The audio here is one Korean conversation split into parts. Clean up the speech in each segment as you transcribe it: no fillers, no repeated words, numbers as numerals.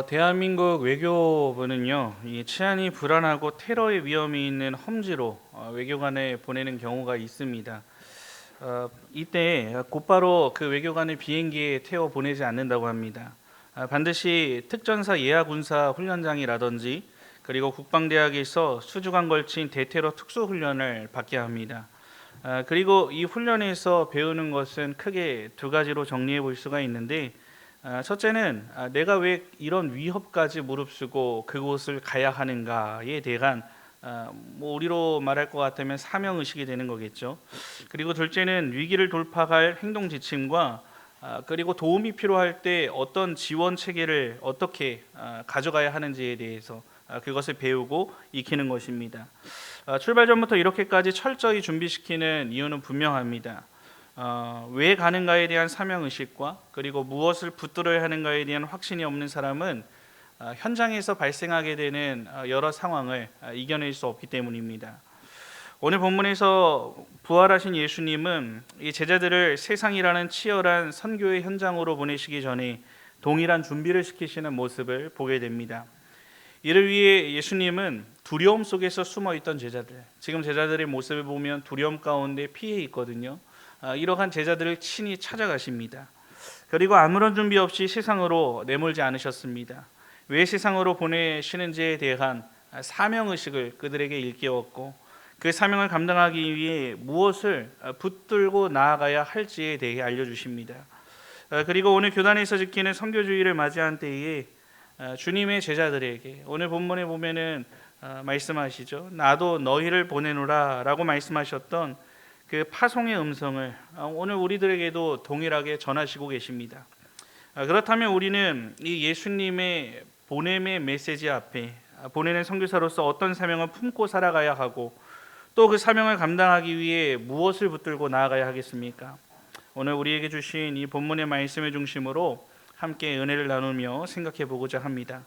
대한민국 외교부는요, 이 치안이 불안하고 테러의 위험이 있는 험지로 외교관을 보내는 경우가 있습니다. 이때 곧바로 그 외교관을 비행기에 태워 보내지 않는다고 합니다. 반드시 특전사 예하군사 훈련장이라든지 그리고 국방대학에서 수주간 걸친 대테러 특수훈련을 받게 합니다. 그리고 이 훈련에서 배우는 것은 크게 두 가지로 정리해 볼 수가 있는데, 첫째는 내가 왜 이런 위협까지 무릅쓰고 그곳을 가야 하는가에 대한 뭐 우리로 말할 것 같으면 사명 의식이 되는 거겠죠. 그리고 둘째는 위기를 돌파할 행동 지침과 그리고 도움이 필요할 때 어떤 지원 체계를 어떻게 가져가야 하는지에 대해서 그것을 배우고 익히는 것입니다. 출발 전부터 이렇게까지 철저히 준비시키는 이유는 분명합니다. 왜 가는가에 대한 사명의식과 그리고 무엇을 붙들어야 하는가에 대한 확신이 없는 사람은 현장에서 발생하게 되는 여러 상황을 이겨낼 수 없기 때문입니다. 오늘 본문에서 부활하신 예수님은 이 제자들을 세상이라는 치열한 선교의 현장으로 보내시기 전에 동일한 준비를 시키시는 모습을 보게 됩니다. 이를 위해 예수님은 두려움 속에서 숨어 있던 제자들, 지금 제자들의 모습을 보면 두려움 가운데 피해 있거든요. 이러한 제자들을 친히 찾아가십니다. 그리고 아무런 준비 없이 세상으로 내몰지 않으셨습니다. 왜 세상으로 보내시는지에 대한 사명의식을 그들에게 일깨웠고, 그 사명을 감당하기 위해 무엇을 붙들고 나아가야 할지에 대해 알려주십니다. 그리고 오늘 교단에서 지키는 선교주의를 맞이한 때에 주님의 제자들에게 오늘 본문에 보면은 말씀하시죠. 나도 너희를 보내노라 라고 말씀하셨던 그 파송의 음성을 오늘 우리들에게도 동일하게 전하시고 계십니다. 그렇다면 우리는 이 예수님의 보냄의 메시지 앞에 보내는 선교사로서 어떤 사명을 품고 살아가야 하고, 또 그 사명을 감당하기 위해 무엇을 붙들고 나아가야 하겠습니까? 오늘 우리에게 주신 이 본문의 말씀을 중심으로 함께 은혜를 나누며 생각해 보고자 합니다.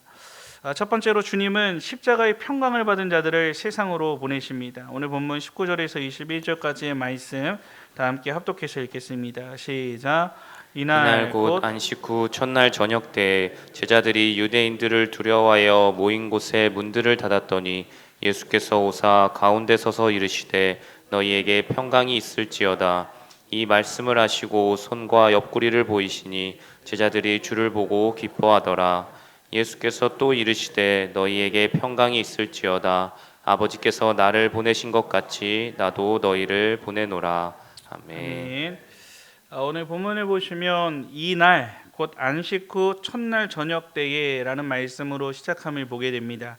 첫 번째로 주님은 십자가의 평강을 받은 자들을 세상으로 보내십니다. 오늘 본문 19절에서 21절까지의 말씀 다 함께 합독해서 읽겠습니다. 시작. 이날 곧 안식 후 첫날 저녁 때에 제자들이 유대인들을 두려워하여 모인 곳에 문들을 닫았더니 예수께서 오사 가운데 서서 이르시되 너희에게 평강이 있을지어다. 이 말씀을 하시고 손과 옆구리를 보이시니 제자들이 주를 보고 기뻐하더라. 예수께서 또 이르시되 너희에게 평강이 있을지어다. 아버지께서 나를 보내신 것 같이 나도 너희를 보내노라. 아멘. 아멘. 오늘 본문을 보시면 이날 곧 안식 후 첫날 저녁 때에라는 말씀으로 시작함을 보게 됩니다.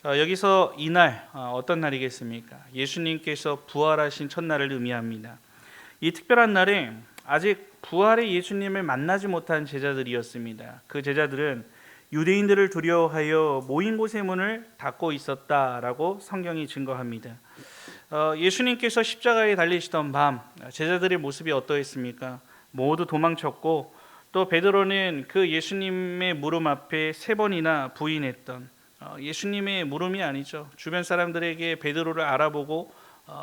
여기서 이날 어떤 날이겠습니까? 예수님께서 부활하신 첫날을 의미합니다. 이 특별한 날에 아직 부활의 예수님을 만나지 못한 제자들이었습니다. 그 제자들은 유대인들을 두려워하여 모인 곳의 문을 닫고 있었다라고 성경이 증거합니다. 예수님께서 십자가에 달리시던 밤 제자들의 모습이 어떠했습니까? 모두 도망쳤고, 또 베드로는 그 예수님의 물음 앞에 3번이나 부인했던, 예수님의 물음이 아니죠. 주변 사람들에게 베드로를 알아보고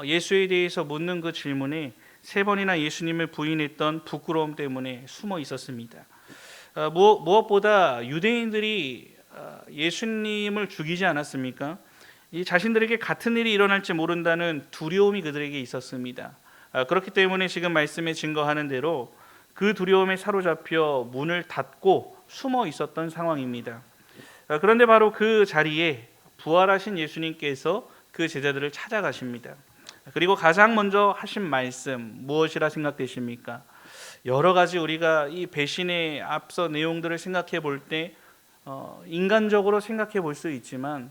예수에 대해서 묻는 그 질문에 3번이나 예수님을 부인했던 부끄러움 때문에 숨어 있었습니다. 무엇보다 유대인들이 예수님을 죽이지 않았습니까? 이 자신들에게 같은 일이 일어날지 모른다는 두려움이 그들에게 있었습니다. 그렇기 때문에 지금 말씀에 증거하는 대로 그 두려움에 사로잡혀 문을 닫고 숨어 있었던 상황입니다. 그런데 바로 그 자리에 부활하신 예수님께서 그 제자들을 찾아가십니다. 그리고 가장 먼저 하신 말씀 무엇이라 생각되십니까? 여러 가지 우리가 이 배신의 앞서 내용들을 생각해 볼 때 인간적으로 생각해 볼 수 있지만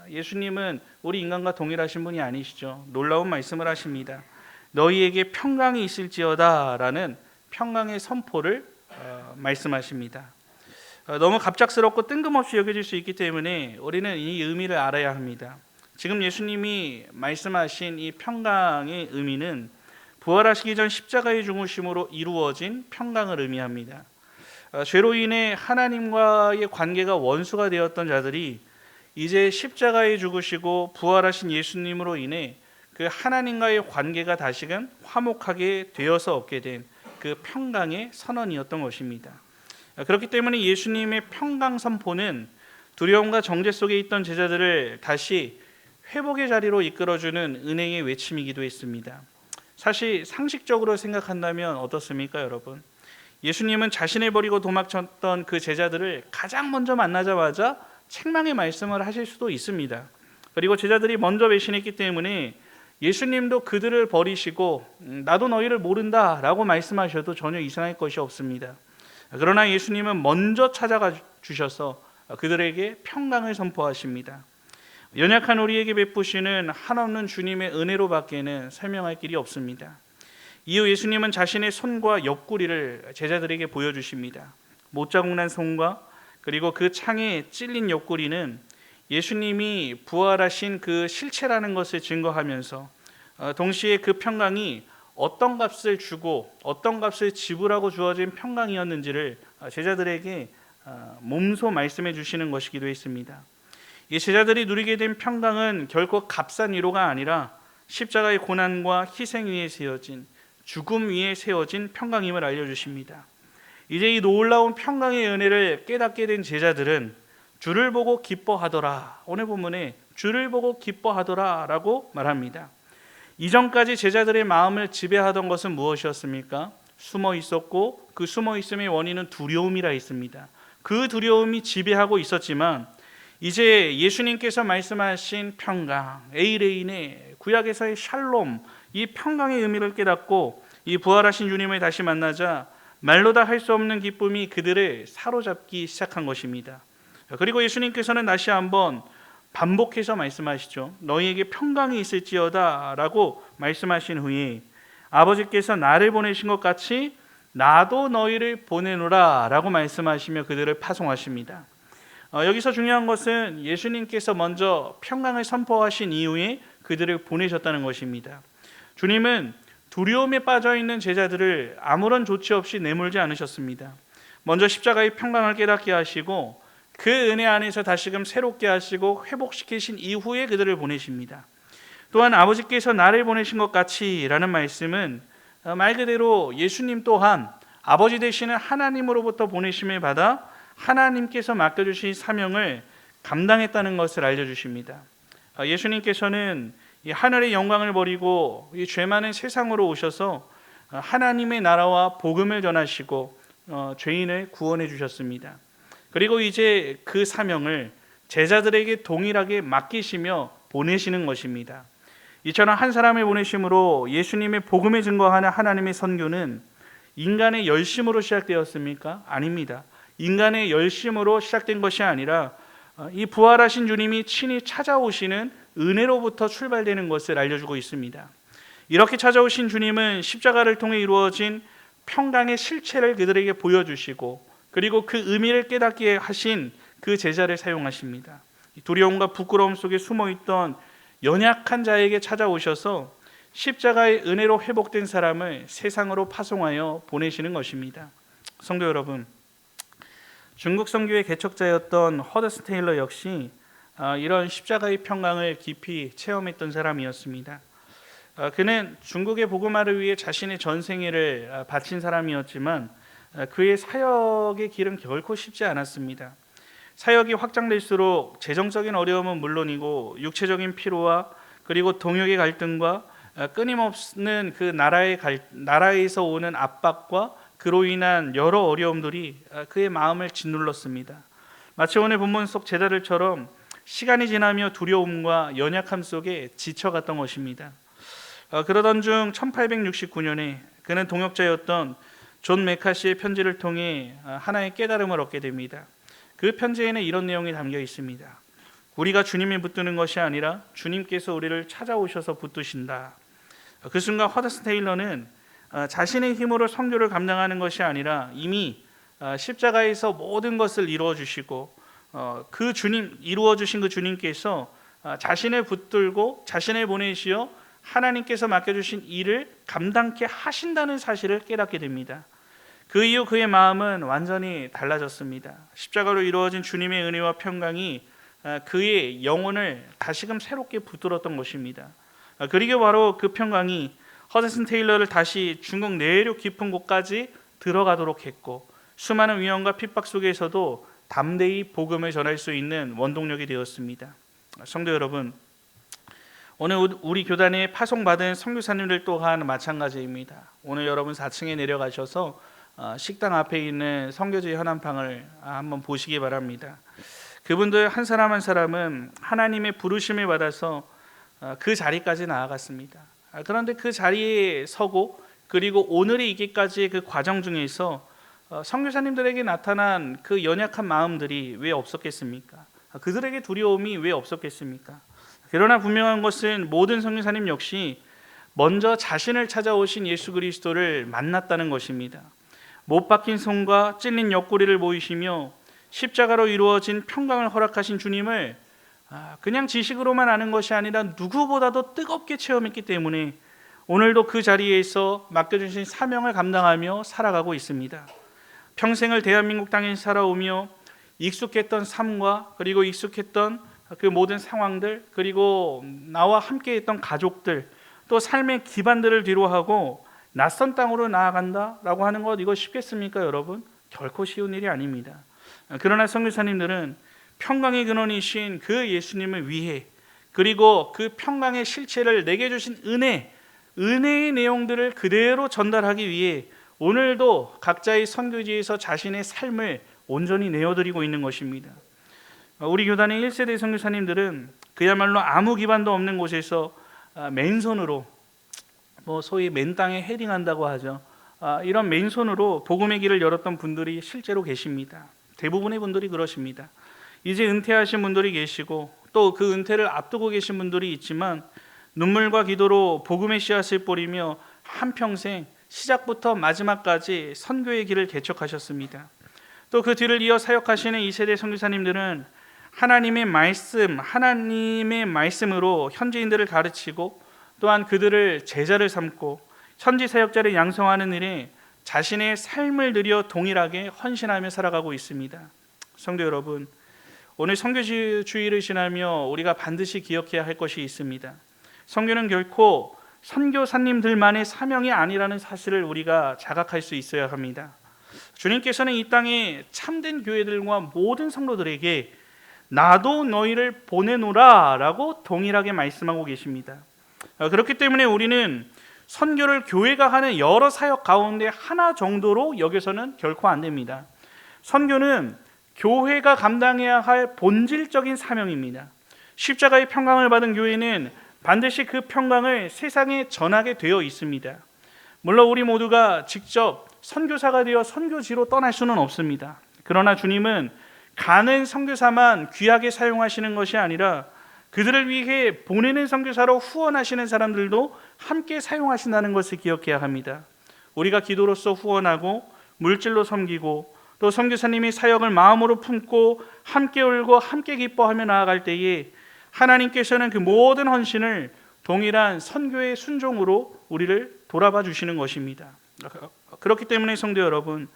예수님은 우리 인간과 동일하신 분이 아니시죠. 놀라운 말씀을 하십니다. 너희에게 평강이 있을지어다 라는 평강의 선포를 말씀하십니다. 너무 갑작스럽고 뜬금없이 여겨질 수 있기 때문에 우리는 이 의미를 알아야 합니다. 지금 예수님이 말씀하신 이 평강의 의미는 부활하시기 전 십자가의 죽으심으로 이루어진 평강을 의미합니다. 죄로 인해 하나님과의 관계가 원수가 되었던 자들이 이제 십자가에 죽으시고 부활하신 예수님으로 인해 그 하나님과의 관계가 다시금 화목하게 되어서 얻게 된 그 평강의 선언이었던 것입니다. 그렇기 때문에 예수님의 평강 선포는 두려움과 정죄 속에 있던 제자들을 다시 회복의 자리로 이끌어주는 은혜의 외침이기도 했습니다. 사실 상식적으로 생각한다면 어떻습니까, 여러분? 예수님은 자신을 버리고 도망쳤던 그 제자들을 가장 먼저 만나자마자 책망의 말씀을 하실 수도 있습니다. 그리고 제자들이 먼저 배신했기 때문에 예수님도 그들을 버리시고 나도 너희를 모른다 라고 말씀하셔도 전혀 이상할 것이 없습니다. 그러나 예수님은 먼저 찾아가 주셔서 그들에게 평강을 선포하십니다. 연약한 우리에게 베푸시는 한없는 주님의 은혜로 밖에는 설명할 길이 없습니다. 이후 예수님은 자신의 손과 옆구리를 제자들에게 보여주십니다. 못자국 난 손과 그리고 그 창에 찔린 옆구리는 예수님이 부활하신 그 실체라는 것을 증거하면서 동시에 그 평강이 어떤 값을 주고 어떤 값을 지불하고 주어진 평강이었는지를 제자들에게 몸소 말씀해 주시는 것이기도 했습니다. 이 제자들이 누리게 된 평강은 결코 값싼 위로가 아니라 십자가의 고난과 희생 위에 세워진 죽음 위에 세워진 평강임을 알려주십니다. 이제 이 놀라운 평강의 은혜를 깨닫게 된 제자들은 주를 보고 기뻐하더라. 오늘 본문에 주를 보고 기뻐하더라 라고 말합니다. 이전까지 제자들의 마음을 지배하던 것은 무엇이었습니까? 숨어 있었고 그 숨어 있음의 원인은 두려움이라 했습니다. 그 두려움이 지배하고 있었지만 이제 예수님께서 말씀하신 평강, 에이레인의 구약에서의 샬롬, 이 평강의 의미를 깨닫고 이 부활하신 주님을 다시 만나자 말로 다 할 수 없는 기쁨이 그들을 사로잡기 시작한 것입니다. 그리고 예수님께서는 다시 한번 반복해서 말씀하시죠. 너희에게 평강이 있을지어다 라고 말씀하신 후에 아버지께서 나를 보내신 것 같이 나도 너희를 보내노라 라고 말씀하시며 그들을 파송하십니다. 여기서 중요한 것은 예수님께서 먼저 평강을 선포하신 이후에 그들을 보내셨다는 것입니다. 주님은 두려움에 빠져있는 제자들을 아무런 조치 없이 내몰지 않으셨습니다. 먼저 십자가의 평강을 깨닫게 하시고 그 은혜 안에서 다시금 새롭게 하시고 회복시키신 이후에 그들을 보내십니다. 또한 아버지께서 나를 보내신 것 같이 라는 말씀은 말 그대로 예수님 또한 아버지 되시는 하나님으로부터 보내심을 받아 하나님께서 맡겨주신 사명을 감당했다는 것을 알려주십니다. 예수님께서는 이 하늘의 영광을 버리고 이 죄 많은 세상으로 오셔서 하나님의 나라와 복음을 전하시고 죄인을 구원해 주셨습니다. 그리고 이제 그 사명을 제자들에게 동일하게 맡기시며 보내시는 것입니다. 이처럼 한 사람을 보내심으로 예수님의 복음을 증거하는 하나님의 선교는 인간의 열심으로 시작되었습니까? 아닙니다. 인간의 열심으로 시작된 것이 아니라 이 부활하신 주님이 친히 찾아오시는 은혜로부터 출발되는 것을 알려주고 있습니다. 이렇게 찾아오신 주님은 십자가를 통해 이루어진 평강의 실체를 그들에게 보여주시고 그리고 그 의미를 깨닫게 하신 그 제자를 사용하십니다. 두려움과 부끄러움 속에 숨어있던 연약한 자에게 찾아오셔서 십자가의 은혜로 회복된 사람을 세상으로 파송하여 보내시는 것입니다. 성도 여러분, 중국 선교의 개척자였던 허더슨 테일러 역시 이런 십자가의 평강을 깊이 체험했던 사람이었습니다. 그는 중국의 복음화를 위해 자신의 전생애를 바친 사람이었지만 그의 사역의 길은 결코 쉽지 않았습니다. 사역이 확장될수록 재정적인 어려움은 물론이고 육체적인 피로와 그리고 동역의 갈등과 끊임없는 그 나라에서 오는 압박과 그로 인한 여러 어려움들이 그의 마음을 짓눌렀습니다. 마치 오늘 본문 속 제자들처럼 시간이 지나며 두려움과 연약함 속에 지쳐갔던 것입니다. 그러던 중 1869년에 그는 동역자였던 존 메카시의 편지를 통해 하나의 깨달음을 얻게 됩니다. 그 편지에는 이런 내용이 담겨 있습니다. 우리가 주님이 붙드는 것이 아니라 주님께서 우리를 찾아오셔서 붙드신다. 그 순간 허더슨 테일러는 자신의 힘으로 선교를 감당하는 것이 아니라 이미 십자가에서 모든 것을 이루어 주시고 그 주님 이루어 주신 그 주님께서 자신을 붙들고 자신을 보내시어 하나님께서 맡겨주신 일을 감당케 하신다는 사실을 깨닫게 됩니다. 그 이후 그의 마음은 완전히 달라졌습니다. 십자가로 이루어진 주님의 은혜와 평강이 그의 영혼을 다시금 새롭게 붙들었던 것입니다. 그리고 바로 그 평강이 허더슨 테일러를 다시 중국 내륙 깊은 곳까지 들어가도록 했고 수많은 위험과 핍박 속에서도 담대히 복음을 전할 수 있는 원동력이 되었습니다. 성도 여러분, 오늘 우리 교단에 파송받은 선교사님들 또한 마찬가지입니다. 오늘 여러분 4층에 내려가셔서 식당 앞에 있는 선교지 현안판을 한번 보시기 바랍니다. 그분들 한 사람 한 사람은 하나님의 부르심을 받아서 그 자리까지 나아갔습니다. 그런데 그 자리에 서고 그리고 오늘에 이기까지의 그 과정 중에서 선교사님들에게 나타난 그 연약한 마음들이 왜 없었겠습니까? 그들에게 두려움이 왜 없었겠습니까? 그러나 분명한 것은 모든 선교사님 역시 먼저 자신을 찾아오신 예수 그리스도를 만났다는 것입니다. 못 박힌 손과 찔린 옆구리를 보이시며 십자가로 이루어진 평강을 허락하신 주님을 그냥 지식으로만 아는 것이 아니라 누구보다도 뜨겁게 체험했기 때문에 오늘도 그 자리에서 맡겨주신 사명을 감당하며 살아가고 있습니다. 평생을 대한민국 땅에 살아오며 익숙했던 삶과 그리고 익숙했던 그 모든 상황들, 그리고 나와 함께했던 가족들, 또 삶의 기반들을 뒤로하고 낯선 땅으로 나아간다라고 하는 것, 이거 쉽겠습니까 여러분? 결코 쉬운 일이 아닙니다. 그러나 선교사님들은 평강의 근원이신 그 예수님을 위해, 그리고 그 평강의 실체를 내게 주신 은혜의 내용들을 그대로 전달하기 위해 오늘도 각자의 선교지에서 자신의 삶을 온전히 내어드리고 있는 것입니다. 우리 교단의 1세대 선교사님들은 그야말로 아무 기반도 없는 곳에서 맨손으로, 소위 맨 땅에 헤딩한다고 하죠. 이런 맨손으로 복음의 길을 열었던 분들이 실제로 계십니다. 대부분의 분들이 그러십니다. 이제 은퇴하신 분들이 계시고 또 그 은퇴를 앞두고 계신 분들이 있지만 눈물과 기도로 복음의 씨앗을 뿌리며 한평생 시작부터 마지막까지 선교의 길을 개척하셨습니다. 또 그 뒤를 이어 사역하시는 2세대 선교사님들은 하나님의 말씀으로 현지인들을 가르치고 또한 그들을 제자를 삼고 현지 사역자를 양성하는 일에 자신의 삶을 들여 동일하게 헌신하며 살아가고 있습니다. 성도 여러분, 오늘 선교주의를 지나며 우리가 반드시 기억해야 할 것이 있습니다. 선교는 결코 선교사님들만의 사명이 아니라는 사실을 우리가 자각할 수 있어야 합니다. 주님께서는 이 땅에 참된 교회들과 모든 성도들에게 나도 너희를 보내노라 라고 동일하게 말씀하고 계십니다. 그렇기 때문에 우리는 선교를 교회가 하는 여러 사역 가운데 하나 정도로 여겨서는 결코 안 됩니다. 선교는 교회가 감당해야 할 본질적인 사명입니다. 십자가의 평강을 받은 교회는 반드시 그 평강을 세상에 전하게 되어 있습니다. 물론 우리 모두가 직접 선교사가 되어 선교지로 떠날 수는 없습니다. 그러나 주님은 가는 선교사만 귀하게 사용하시는 것이 아니라 그들을 위해 보내는 선교사로 후원하시는 사람들도 함께 사용하신다는 것을 기억해야 합니다. 우리가 기도로서 후원하고 물질로 섬기고 또 선교사님이 사역을 마음으로 품고 함께 울고 함께 기뻐하며 나아갈 때에 하나님께서는 그 모든 헌신을 동일한 선교의 순종으로 우리를 돌아봐 주시는 것입니다. 그렇기 때문에 성도 여러분,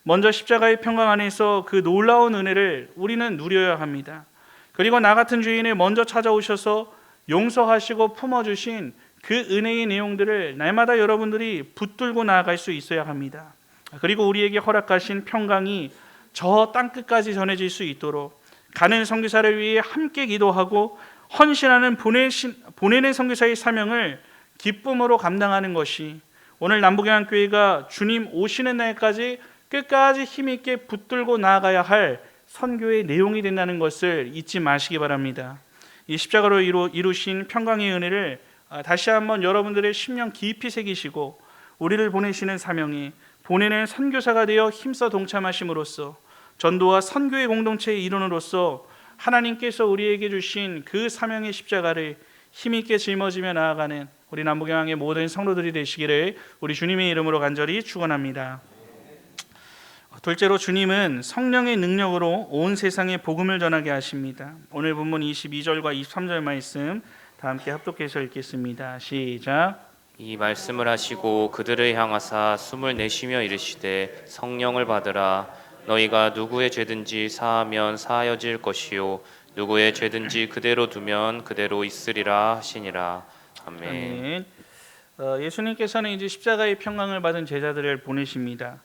먼저 십자가의 평강 안에서 그 놀라운 은혜를 우리는 누려야 합니다. 그리고 나 같은 죄인을 먼저 찾아오셔서 용서하시고 품어주신 그 은혜의 내용들을 날마다 여러분들이 붙들고 나아갈 수 있어야 합니다. 그리고 우리에게 허락하신 평강이 저 땅끝까지 전해질 수 있도록 가는 선교사를 위해 함께 기도하고 헌신하는 보내는 선교사의 사명을 기쁨으로 감당하는 것이 오늘 남북영안교회가 주님 오시는 날까지 끝까지 힘있게 붙들고 나아가야 할 선교의 내용이 된다는 것을 잊지 마시기 바랍니다. 이 십자가로 이루신 평강의 은혜를 다시 한번 여러분들의 심령 깊이 새기시고 우리를 보내시는 사명에 보내는 선교사가 되어 힘써 동참하심으로써 전도와 선교의 공동체의 일원으로서 하나님께서 우리에게 주신 그 사명의 십자가를 힘있게 짊어지며 나아가는 우리 남북영항의 모든 성도들이 되시기를 우리 주님의 이름으로 간절히 축원합니다. 둘째로 주님은 성령의 능력으로 온 세상에 복음을 전하게 하십니다. 오늘 본문 22절과 23절 말씀 다 함께 합독해서 읽겠습니다. 시작. 이 말씀을 하시고 그들을 향하사 숨을 내쉬며 이르시되 성령을 받으라. 너희가 누구의 죄든지 사하면 사하여질 것이요 누구의 죄든지 그대로 두면 그대로 있으리라 하시니라. 아멘. 예수님께서는 이제 십자가의 평강을 받은 제자들을 보내십니다.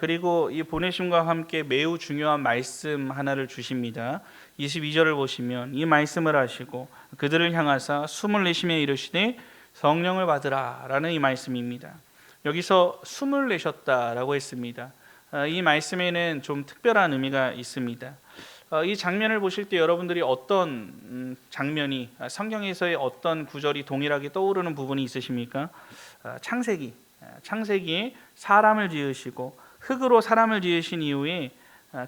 그리고 이 보내심과 함께 매우 중요한 말씀 하나를 주십니다. 22절을 보시면 이 말씀을 하시고 그들을 향하사 숨을 내쉬며 이르시되 성령을 받으라 라는 이 말씀입니다. 여기서 숨을 내셨다라고 했습니다. 이 말씀에는 좀 특별한 의미가 있습니다. 이 장면을 보실 때 여러분들이 어떤 장면이 성경에서의 어떤 구절이 동일하게 떠오르는 부분이 있으십니까? 창세기에 사람을 지으시고 흙으로 사람을 지으신 이후에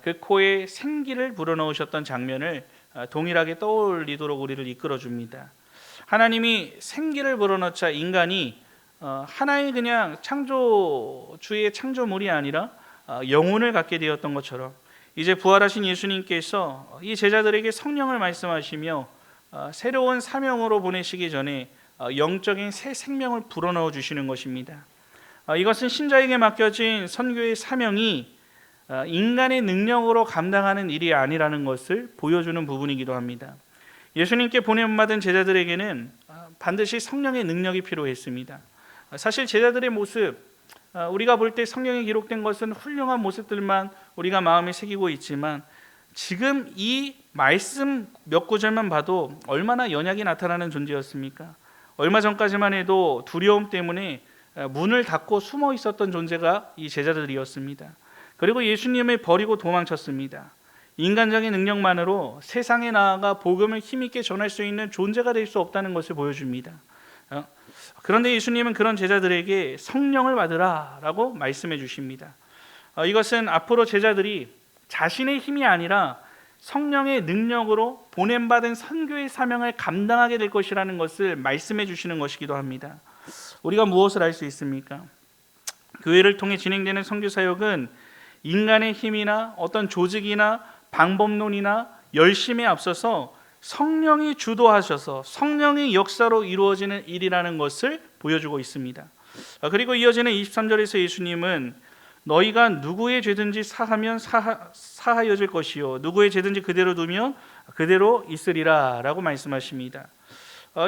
그 코에 생기를 불어넣으셨던 장면을 동일하게 떠올리도록 우리를 이끌어줍니다. 하나님이 생기를 불어넣자 인간이 하나의 그냥 창조주의 창조물이 아니라 영혼을 갖게 되었던 것처럼 이제 부활하신 예수님께서 이 제자들에게 성령을 말씀하시며 새로운 사명으로 보내시기 전에 영적인 새 생명을 불어넣어 주시는 것입니다. 이것은 신자에게 맡겨진 선교의 사명이 인간의 능력으로 감당하는 일이 아니라는 것을 보여주는 부분이기도 합니다. 예수님께 보냄받은 제자들에게는 반드시 성령의 능력이 필요했습니다. 사실 제자들의 모습, 우리가 볼 때 성경에 기록된 것은 훌륭한 모습들만 우리가 마음에 새기고 있지만 지금 이 말씀 몇 구절만 봐도 얼마나 연약이 나타나는 존재였습니까? 얼마 전까지만 해도 두려움 때문에 문을 닫고 숨어 있었던 존재가 이 제자들이었습니다. 그리고 예수님을 버리고 도망쳤습니다. 인간적인 능력만으로 세상에 나아가 복음을 힘있게 전할 수 있는 존재가 될 수 없다는 것을 보여줍니다. 그런데 예수님은 그런 제자들에게 성령을 받으라 라고 말씀해 주십니다. 이것은 앞으로 제자들이 자신의 힘이 아니라 성령의 능력으로 보냄받은 선교의 사명을 감당하게 될 것이라는 것을 말씀해 주시는 것이기도 합니다. 우리가 무엇을 알 수 있습니까? 교회를 통해 진행되는 선교 사역은 인간의 힘이나 어떤 조직이나 방법론이나 열심에 앞서서 성령이 주도하셔서 성령의 역사로 이루어지는 일이라는 것을 보여주고 있습니다. 그리고 이어지는 23절에서 예수님은 너희가 누구의 죄든지 사하면 사하여질 것이요 누구의 죄든지 그대로 두면 그대로 있으리라 라고 말씀하십니다.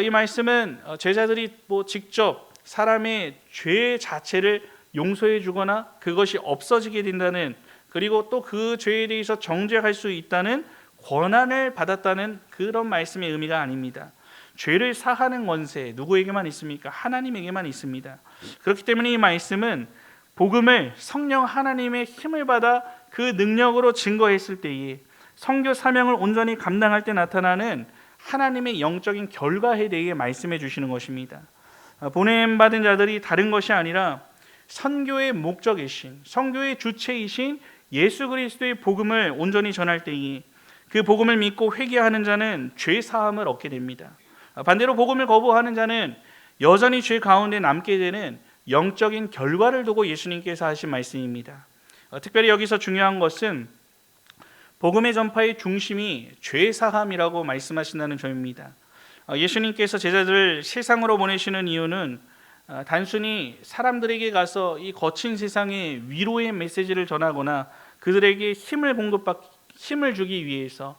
이 말씀은 제자들이 직접 사람의 죄 자체를 용서해 주거나 그것이 없어지게 된다는, 그리고 또 그 죄에 대해서 정죄할 수 있다는 권한을 받았다는 그런 말씀의 의미가 아닙니다. 죄를 사하는 권세 누구에게만 있습니까? 하나님에게만 있습니다. 그렇기 때문에 이 말씀은 복음을 성령 하나님의 힘을 받아 그 능력으로 증거했을 때에 선교 사명을 온전히 감당할 때 나타나는 하나님의 영적인 결과에 대해 말씀해 주시는 것입니다. 보냄받은 자들이 다른 것이 아니라 선교의 목적이신, 선교의 주체이신 예수 그리스도의 복음을 온전히 전할 때에 그 복음을 믿고 회개하는 자는 죄 사함을 얻게 됩니다. 반대로 복음을 거부하는 자는 여전히 죄 가운데 남게 되는 영적인 결과를 두고 예수님께서 하신 말씀입니다. 특별히 여기서 중요한 것은 복음의 전파의 중심이 죄 사함이라고 말씀하신다는 점입니다. 예수님께서 제자들을 세상으로 보내시는 이유는 단순히 사람들에게 가서 이 거친 세상에 위로의 메시지를 전하거나 그들에게 힘을 주기 위해서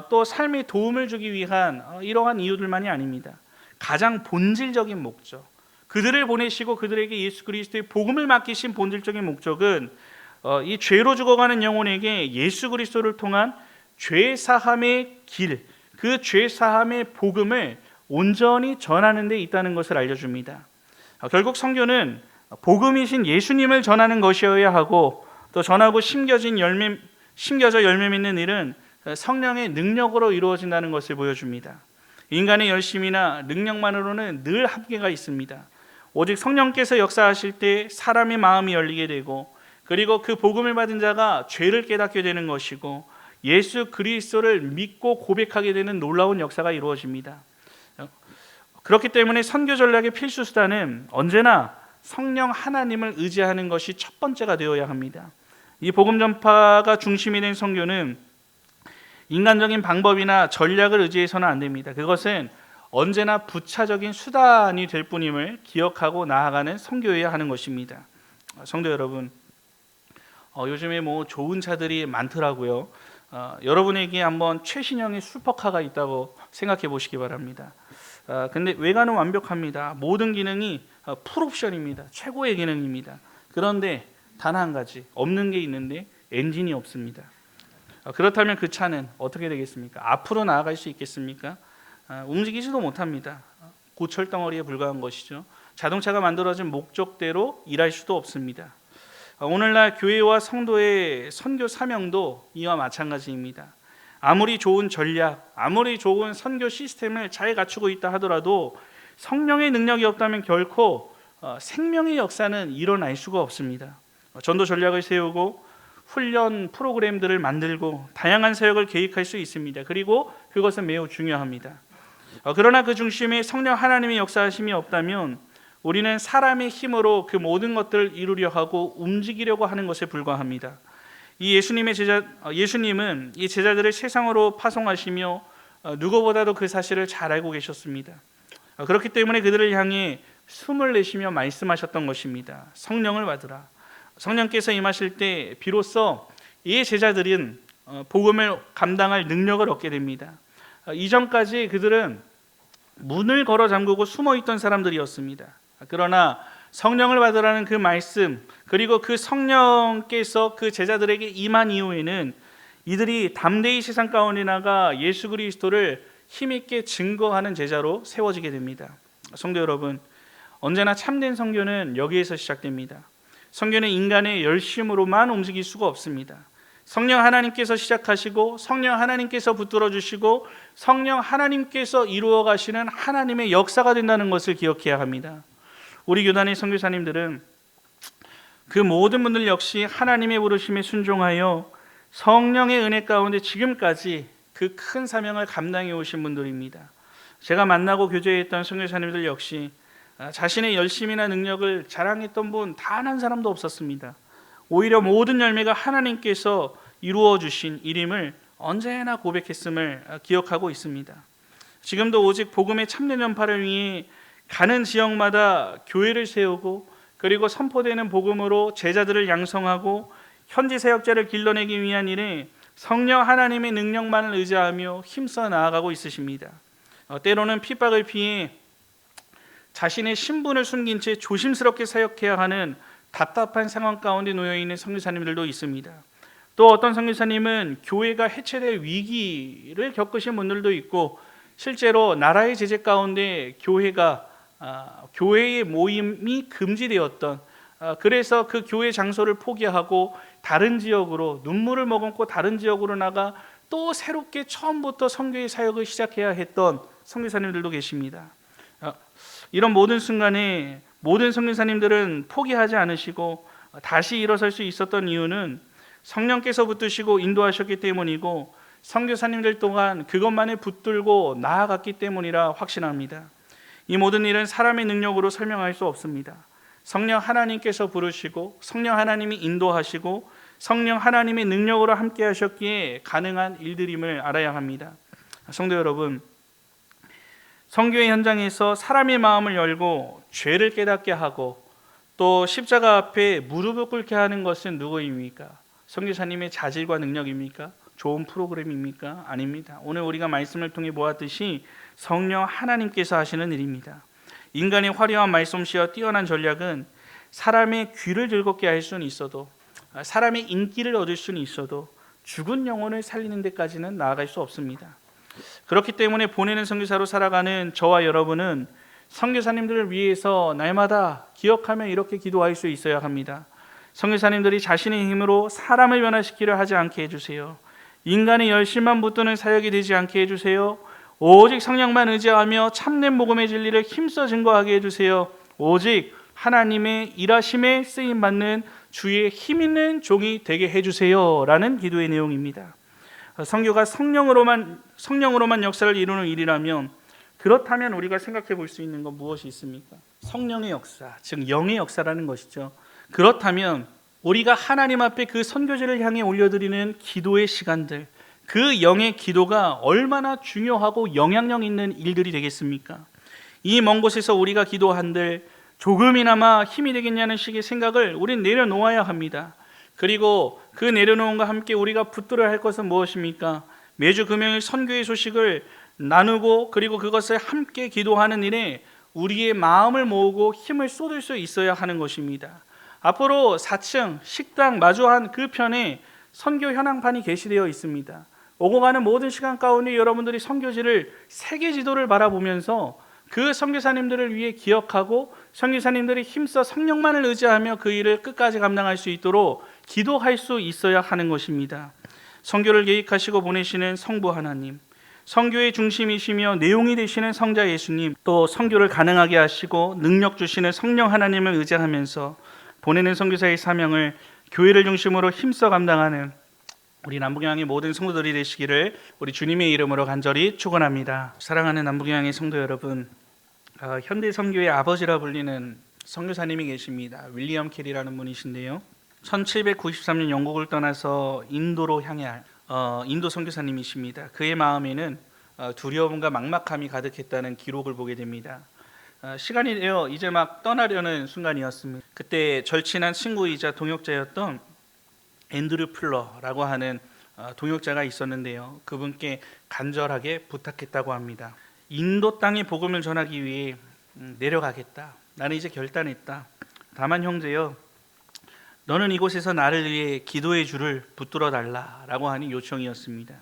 또 삶에 도움을 주기 위한 이러한 이유들만이 아닙니다. 가장 본질적인 목적, 그들을 보내시고 그들에게 예수 그리스도의 복음을 맡기신 본질적인 목적은 이 죄로 죽어가는 영혼에게 예수 그리스도를 통한 죄 사함의 길, 그 죄 사함의 복음을 온전히 전하는 데 있다는 것을 알려줍니다. 결국 선교는 복음이신 예수님을 전하는 것이어야 하고, 또 전하고 심겨져 열매 맺는 일은 성령의 능력으로 이루어진다는 것을 보여줍니다. 인간의 열심이나 능력만으로는 늘 한계가 있습니다. 오직 성령께서 역사하실 때 사람의 마음이 열리게 되고, 그리고 그 복음을 받은 자가 죄를 깨닫게 되는 것이고 예수 그리스도를 믿고 고백하게 되는 놀라운 역사가 이루어집니다. 그렇기 때문에 선교 전략의 필수 수단은 언제나 성령 하나님을 의지하는 것이 첫 번째가 되어야 합니다. 이 복음 전파가 중심이 된 선교는 인간적인 방법이나 전략을 의지해서는 안 됩니다. 그것은 언제나 부차적인 수단이 될 뿐임을 기억하고 나아가는 선교여야 하는 것입니다. 성도 여러분, 요즘에 좋은 차들이 많더라고요. 여러분에게 한번 최신형의 슈퍼카가 있다고 생각해 보시기 바랍니다. 근데 외관은 완벽합니다. 모든 기능이 풀옵션입니다. 최고의 기능입니다. 그런데 단 한 가지 없는 게 있는데 엔진이 없습니다. 그렇다면 그 차는 어떻게 되겠습니까? 앞으로 나아갈 수 있겠습니까? 움직이지도 못합니다. 고철덩어리에 불과한 것이죠. 자동차가 만들어진 목적대로 일할 수도 없습니다. 오늘날 교회와 성도의 선교 사명도 이와 마찬가지입니다. 아무리 좋은 전략, 아무리 좋은 선교 시스템을 잘 갖추고 있다 하더라도 성령의 능력이 없다면 결코 생명의 역사는 일어날 수가 없습니다. 전도 전략을 세우고 훈련 프로그램들을 만들고 다양한 사역을 계획할 수 있습니다. 그리고 그것은 매우 중요합니다. 그러나 그 중심에 성령 하나님의 역사하심이 없다면 우리는 사람의 힘으로 그 모든 것들을 이루려 하고 움직이려고 하는 것에 불과합니다. 예수님은 이 제자들을 세상으로 파송하시며 누구보다도 그 사실을 잘 알고 계셨습니다. 그렇기 때문에 그들을 향해 숨을 내쉬며 말씀하셨던 것입니다. 성령을 받으라. 성령께서 임하실 때 비로소 이 제자들은 복음을 감당할 능력을 얻게 됩니다. 이전까지 그들은 문을 걸어 잠그고 숨어 있던 사람들이었습니다. 그러나 성령을 받으라는 그 말씀, 그리고 그 성령께서 그 제자들에게 임한 이후에는 이들이 담대히 세상 가운데 나가 예수 그리스도를 힘있게 증거하는 제자로 세워지게 됩니다. 성도 여러분, 언제나 참된 선교는 여기에서 시작됩니다. 선교는 인간의 열심으로만 움직일 수가 없습니다. 성령 하나님께서 시작하시고 성령 하나님께서 붙들어 주시고 성령 하나님께서 이루어 가시는 하나님의 역사가 된다는 것을 기억해야 합니다. 우리 교단의 선교사님들은 그 모든 분들 역시 하나님의 부르심에 순종하여 성령의 은혜 가운데 지금까지 그 큰 사명을 감당해 오신 분들입니다. 제가 만나고 교제했던 선교사님들 역시 자신의 열심이나 능력을 자랑했던 분 단 한 사람도 없었습니다. 오히려 모든 열매가 하나님께서 이루어 주신 일임을 언제나 고백했음을 기억하고 있습니다. 지금도 오직 복음의 참된 전파를 위해 가는 지역마다 교회를 세우고 그리고 선포되는 복음으로 제자들을 양성하고 현지 사역자를 길러내기 위한 일에 성령 하나님의 능력만을 의지하며 힘써 나아가고 있으십니다. 때로는 핍박을 피해 자신의 신분을 숨긴 채 조심스럽게 사역해야 하는 답답한 상황 가운데 놓여있는 선교사님들도 있습니다. 또 어떤 선교사님은 교회가 해체될 위기를 겪으신 분들도 있고 실제로 나라의 제재 가운데 교회의 모임이 금지되었던 그래서 그 교회 장소를 포기하고 다른 지역으로 눈물을 머금고 다른 지역으로 나가 또 새롭게 처음부터 선교의 사역을 시작해야 했던 선교사님들도 계십니다. 이런 모든 순간에 모든 선교사님들은 포기하지 않으시고 다시 일어설 수 있었던 이유는 성령께서 붙드시고 인도하셨기 때문이고 선교사님들 또한 그것만에 붙들고 나아갔기 때문이라 확신합니다. 이 모든 일은 사람의 능력으로 설명할 수 없습니다. 성령 하나님께서 부르시고 성령 하나님이 인도하시고 성령 하나님의 능력으로 함께 하셨기에 가능한 일들임을 알아야 합니다. 성도 여러분, 선교의 현장에서 사람의 마음을 열고 죄를 깨닫게 하고 또 십자가 앞에 무릎을 꿇게 하는 것은 누구입니까? 선교사님의 자질과 능력입니까? 좋은 프로그램입니까? 아닙니다. 오늘 우리가 말씀을 통해 보았듯이 성령 하나님께서 하시는 일입니다. 인간의 화려한 말솜씨와 뛰어난 전략은 사람의 귀를 즐겁게 할 수는 있어도 사람의 인기를 얻을 수는 있어도 죽은 영혼을 살리는 데까지는 나아갈 수 없습니다. 그렇기 때문에 보내는 선교사로 살아가는 저와 여러분은 선교사님들을 위해서 날마다 기억하며 이렇게 기도할 수 있어야 합니다. 선교사님들이 자신의 힘으로 사람을 변화시키려 하지 않게 해주세요. 인간의 열심만 붙드는 사역이 되지 않게 해주세요. 오직 성령만 의지하며 참된 복음의 진리를 힘써 증거하게 해주세요. 오직 하나님의 일하심에 쓰임받는 주의 힘있는 종이 되게 해주세요 라는 기도의 내용입니다. 선교가 성령으로만 역사를 이루는 일이라면 그렇다면 우리가 생각해 볼 수 있는 건 무엇이 있습니까? 성령의 역사, 즉 영의 역사라는 것이죠. 그렇다면 우리가 하나님 앞에 그 선교제를 향해 올려드리는 기도의 시간들, 그 영의 기도가 얼마나 중요하고 영향력 있는 일들이 되겠습니까? 이 먼 곳에서 우리가 기도한들 조금이나마 힘이 되겠냐는 식의 생각을 우린 내려놓아야 합니다. 그리고 그 내려놓음과 함께 우리가 붙들어야 할 것은 무엇입니까? 매주 금요일 선교의 소식을 나누고 그리고 그것을 함께 기도하는 일에 우리의 마음을 모으고 힘을 쏟을 수 있어야 하는 것입니다. 앞으로 4층 식당 마주한 그 편에 선교 현황판이 게시되어 있습니다. 오고 가는 모든 시간 가운데 여러분들이 선교지를 세계 지도를 바라보면서 그 선교사님들을 위해 기억하고 선교사님들이 힘써 성령만을 의지하며 그 일을 끝까지 감당할 수 있도록 기도할 수 있어야 하는 것입니다. 선교를 계획하시고 보내시는 성부 하나님, 선교의 중심이시며 내용이 되시는 성자 예수님, 또 선교를 가능하게 하시고 능력 주시는 성령 하나님을 의지하면서 보내는 선교사의 사명을 교회를 중심으로 힘써 감당하는 우리 남북영양의 모든 성도들이 되시기를 우리 주님의 이름으로 간절히 축원합니다. 사랑하는 남북영양의 성도 여러분, 현대 선교의 아버지라 불리는 선교사님이 계십니다. 윌리엄 캐리라는 분이신데요, 1793년 영국을 떠나서 인도로 향할 인도 선교사님이십니다. 그의 마음에는 두려움과 막막함이 가득했다는 기록을 보게 됩니다. 시간이 되어 이제 막 떠나려는 순간이었습니다. 그때 절친한 친구이자 동역자였던 앤드류 플러라고 하는 동역자가 있었는데요, 그분께 간절하게 부탁했다고 합니다. 인도 땅에 복음을 전하기 위해 내려가겠다. 나는 이제 결단했다. 다만 형제여, 너는 이곳에서 나를 위해 기도의 줄을 붙들어 달라라고 하는 요청이었습니다.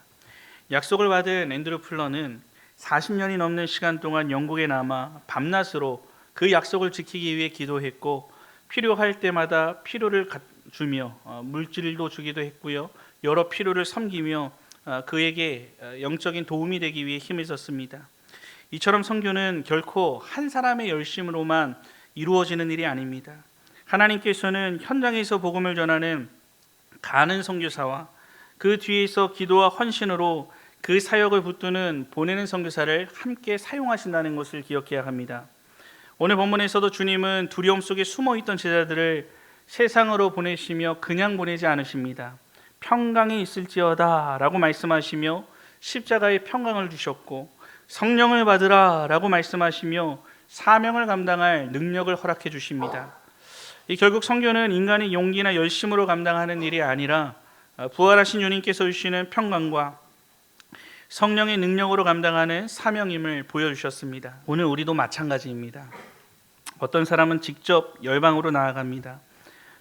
약속을 받은 앤드류 플러는 40년이 넘는 시간 동안 영국에 남아 밤낮으로 그 약속을 지키기 위해 기도했고, 필요할 때마다 필요를 주며 물질도 주기도 했고요, 여러 필요를 섬기며 그에게 영적인 도움이 되기 위해 힘을 썼습니다. 이처럼 선교는 결코 한 사람의 열심으로만 이루어지는 일이 아닙니다. 하나님께서는 현장에서 복음을 전하는 가는 선교사와 그 뒤에서 기도와 헌신으로 그 사역을 붙드는 보내는 선교사를 함께 사용하신다는 것을 기억해야 합니다. 오늘 본문에서도 주님은 두려움 속에 숨어있던 제자들을 세상으로 보내시며 그냥 보내지 않으십니다. 평강이 있을지어다 라고 말씀하시며 십자가의 평강을 주셨고, 성령을 받으라 라고 말씀하시며 사명을 감당할 능력을 허락해 주십니다. 결국 선교는 인간의 용기나 열심으로 감당하는 일이 아니라 부활하신 주님께서 주시는 평강과 성령의 능력으로 감당하는 사명임을 보여주셨습니다. 오늘 우리도 마찬가지입니다. 어떤 사람은 직접 열방으로 나아갑니다.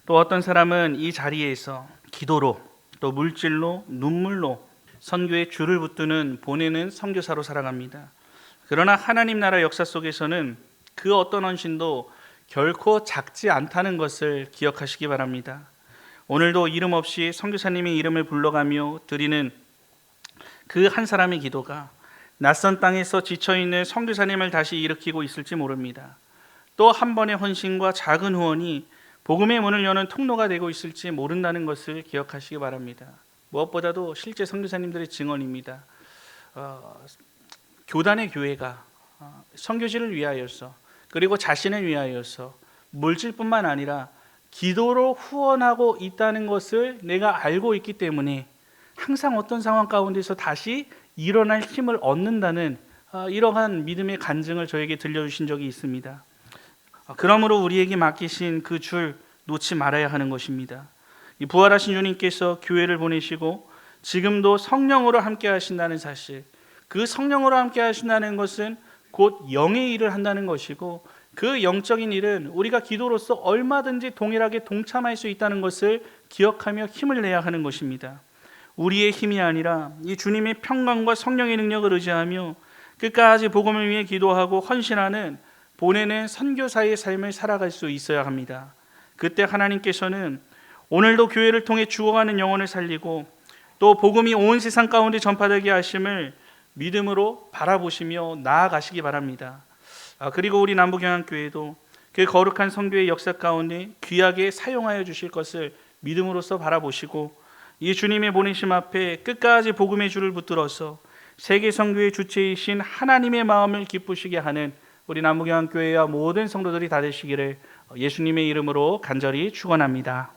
또 어떤 사람은 이 자리에서 기도로, 또 물질로, 눈물로 선교의 줄을 붙드는 보내는 선교사로 살아갑니다. 그러나 하나님 나라 역사 속에서는 그 어떤 헌신도 결코 작지 않다는 것을 기억하시기 바랍니다. 오늘도 이름 없이 선교사님의 이름을 불러가며 드리는 그 한 사람의 기도가 낯선 땅에서 지쳐있는 선교사님을 다시 일으키고 있을지 모릅니다. 또 한 번의 헌신과 작은 후원이 복음의 문을 여는 통로가 되고 있을지 모른다는 것을 기억하시기 바랍니다. 무엇보다도 실제 선교사님들의 증언입니다. 교단의 교회가 선교지를 위하여서, 그리고 자신을 위하여서 물질뿐만 아니라 기도로 후원하고 있다는 것을 내가 알고 있기 때문에 항상 어떤 상황 가운데서 다시 일어날 힘을 얻는다는 이러한 믿음의 간증을 저에게 들려주신 적이 있습니다. 그러므로 우리에게 맡기신 그 줄 놓지 말아야 하는 것입니다. 이 부활하신 주님께서 교회를 보내시고 지금도 성령으로 함께 하신다는 사실, 그 성령으로 함께 하신다는 것은 곧 영의 일을 한다는 것이고, 그 영적인 일은 우리가 기도로서 얼마든지 동일하게 동참할 수 있다는 것을 기억하며 힘을 내야 하는 것입니다. 우리의 힘이 아니라 이 주님의 평강과 성령의 능력을 의지하며 끝까지 복음을 위해 기도하고 헌신하는 보내는 선교사의 삶을 살아갈 수 있어야 합니다. 그때 하나님께서는 오늘도 교회를 통해 죽어가는 영혼을 살리고 또 복음이 온 세상 가운데 전파되게 하심을 믿음으로 바라보시며 나아가시기 바랍니다. 그리고 우리 남북영양교회도 그 거룩한 선교의 역사 가운데 귀하게 사용하여 주실 것을 믿음으로써 바라보시고, 이 주님의 보내심 앞에 끝까지 복음의 줄을 붙들어서 세계 선교의 주체이신 하나님의 마음을 기쁘시게 하는 우리 남북영양교회와 모든 성도들이 다 되시기를 예수님의 이름으로 간절히 축원합니다.